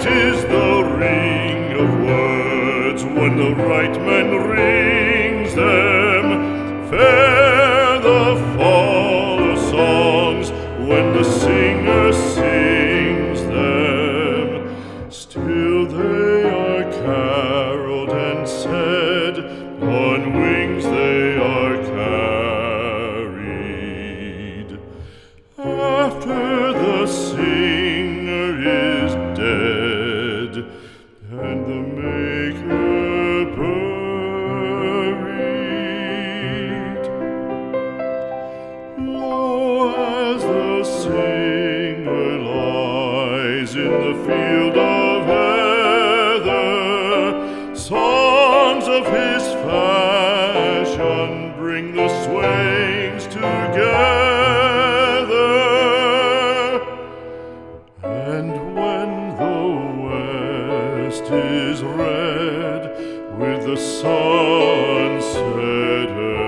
is the ring of words when the right man rings them. Fair the fall of songs when the singer sings them. Still they are caroled and said, on wings they are carried. After the singer is dead and the maker buried, lo, as the singer lies in the field of heather, songs of his fashion bring the swains together. And when the west is red with the sun setting,